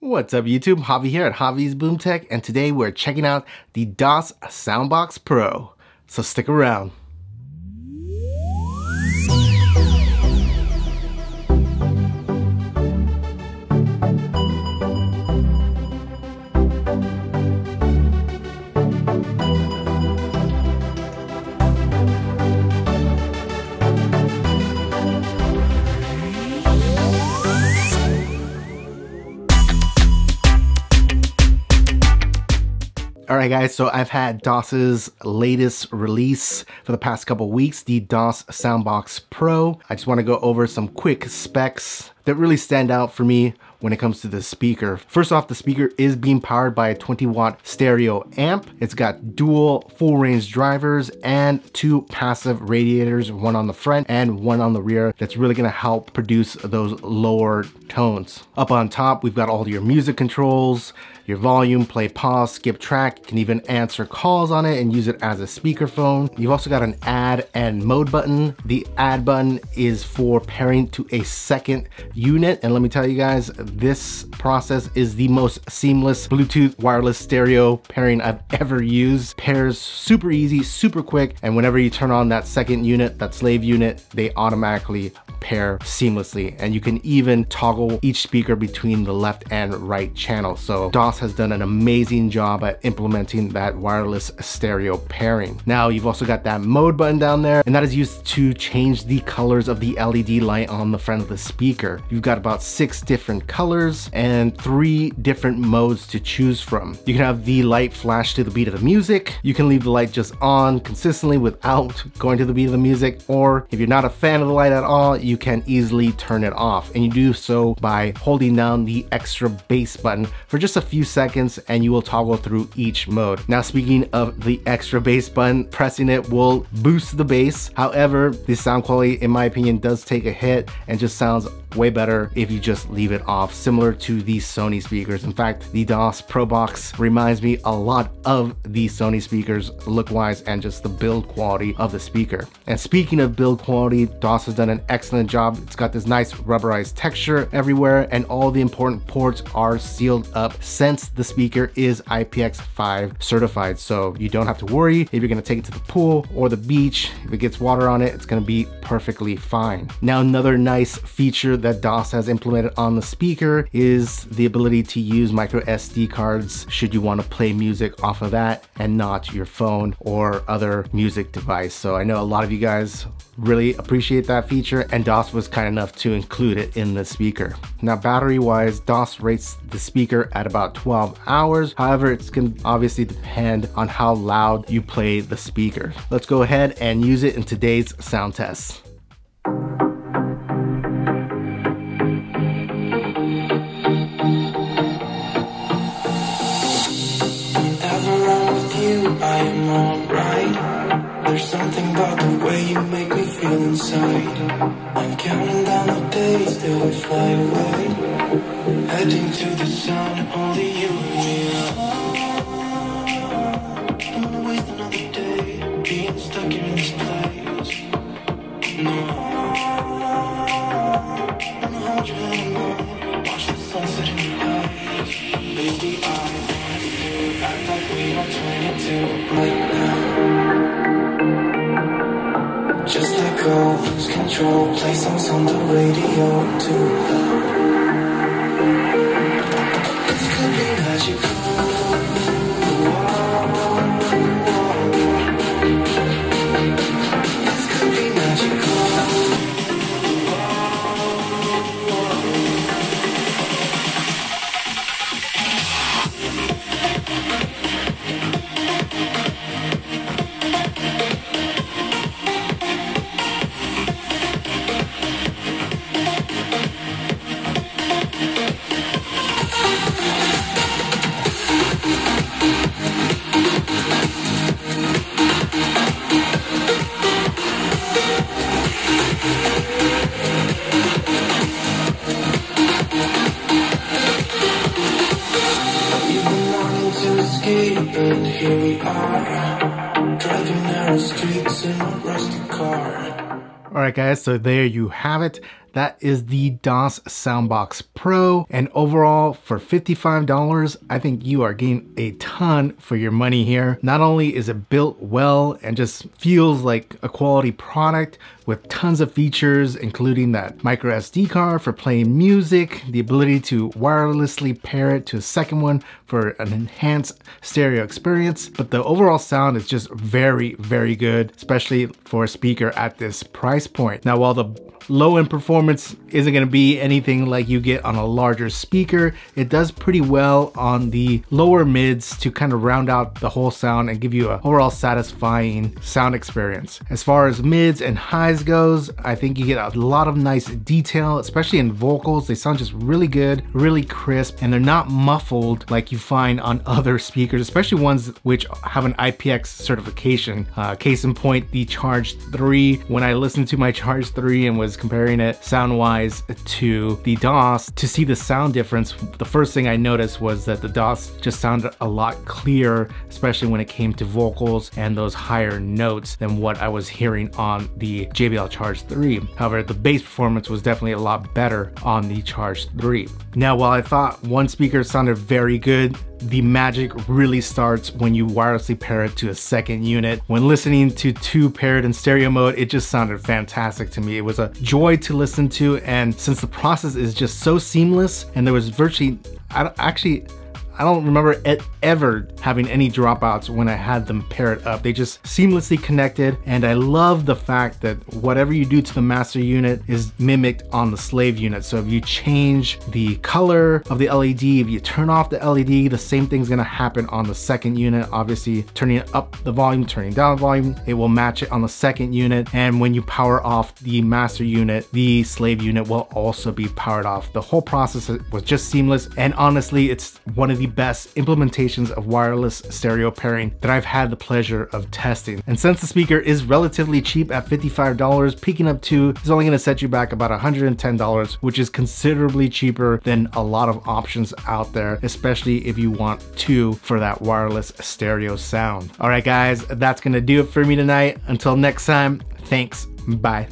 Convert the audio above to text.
What's up YouTube, Javi here at Javi's Boom Tech, and today we're checking out the Doss Soundbox Pro, so stick around. Alright guys, so I've had Doss's latest release for the past couple weeks, the Doss Soundbox Pro. I just want to go over some quick specs that really stand out for me when it comes to the speaker. First off, the speaker is being powered by a 20-watt stereo amp. It's got dual full range drivers and two passive radiators, one on the front and one on the rear. That's really gonna help produce those lower tones. Up on top, we've got all your music controls, your volume, play, pause, skip track. You can even answer calls on it and use it as a speakerphone. You've also got an add and mode button. The add button is for pairing to a second unit. And let me tell you guys, this process is the most seamless Bluetooth wireless stereo pairing I've ever used. Pairs super easy, super quick. And whenever you turn on that second unit, that slave unit, they automatically pair seamlessly. And you can even toggle each speaker between the left and right channel. So Doss has done an amazing job at implementing that wireless stereo pairing. Now you've also got that mode button down there, and that is used to change the colors of the LED light on the front of the speaker. You've got about 6 different colors and 3 different modes to choose from. You can have the light flash to the beat of the music. You can leave the light just on consistently without going to the beat of the music, or if you're not a fan of the light at all, you can easily turn it off, and you do so by holding down the extra bass button for just a few seconds, and you will toggle through each mode. Now, speaking of the extra bass button, pressing it will boost the bass. However, the sound quality, in my opinion, does take a hit and just sounds way better if you just leave it off, similar to the Sony speakers. In fact, the Doss Pro Box reminds me a lot of the Sony speakers look-wise and just the build quality of the speaker. And speaking of build quality, Doss has done an excellent job. It's got this nice rubberized texture everywhere, and all the important ports are sealed up since the speaker is IPX5 certified. So you don't have to worry if you're gonna take it to the pool or the beach. If it gets water on it, it's gonna be perfectly fine. Now, another nice feature that Doss has implemented on the speaker is the ability to use micro SD cards should you want to play music off of that and not your phone or other music device. So I know a lot of you guys really appreciate that feature, and Doss was kind enough to include it in the speaker. Now, battery wise, Doss rates the speaker at about 12 hours. However, it's going to obviously depend on how loud you play the speaker. Let's go ahead and use it in today's sound test. I am alright. There's something about the way you make me feel inside. I'm counting down the days till we fly away, heading to the sun, only you and me. Don't wanna waste another day being stuck here in this place. No, wanna hold your hand in mine, watch the sunset in your eyes. Baby, I want to act like we are 22 right now. Just let go, lose control, play songs on the radio too loud. This could be magical. This could be magical. And here we are, driving narrow streets in a rusty car. Alright guys, so there you have it. that is the Doss Soundbox Pro. And overall, for $55, I think you are getting a ton for your money here. Not only is it built well and just feels like a quality product with tons of features, including that micro SD card for playing music, the ability to wirelessly pair it to a second one for an enhanced stereo experience, but the overall sound is just very, very good, especially for a speaker at this price point. Now, while the low-end performance isn't going to be anything like you get on a larger speaker, it does pretty well on the lower mids to kind of round out the whole sound and give you an overall satisfying sound experience. As far as mids and highs goes, I think you get a lot of nice detail, especially in vocals. They sound just really good, really crisp, and they're not muffled like you find on other speakers, especially ones which have an IPX certification. Case in point, the Charge 3. When I listened to my Charge 3 and was comparing it sound-wise to the Doss, to see the sound difference, the first thing I noticed was that the Doss just sounded a lot clearer, especially when it came to vocals and those higher notes than what I was hearing on the JBL Charge 3. However, the bass performance was definitely a lot better on the Charge 3. Now, while I thought one speaker sounded very good, the magic really starts when you wirelessly pair it to a second unit. When listening to two paired in stereo mode, it just sounded fantastic to me. It was a joy to listen to, and since the process is just so seamless and there was virtually, I don't remember it ever having any dropouts when I had them paired up. They just seamlessly connected, and I love the fact that whatever you do to the master unit is mimicked on the slave unit. So if you change the color of the LED, if you turn off the LED, the same thing's gonna happen on the second unit. Obviously, turning up the volume, turning down the volume, it will match it on the second unit. And when you power off the master unit, the slave unit will also be powered off. The whole process was just seamless, and honestly, it's one of the best implementations of wireless stereo pairing that I've had the pleasure of testing. And since the speaker is relatively cheap at $55, picking up two is only going to set you back about $110, which is considerably cheaper than a lot of options out there, especially if you want two for that wireless stereo sound. All right, guys, that's going to do it for me tonight. Until next time, thanks. Bye.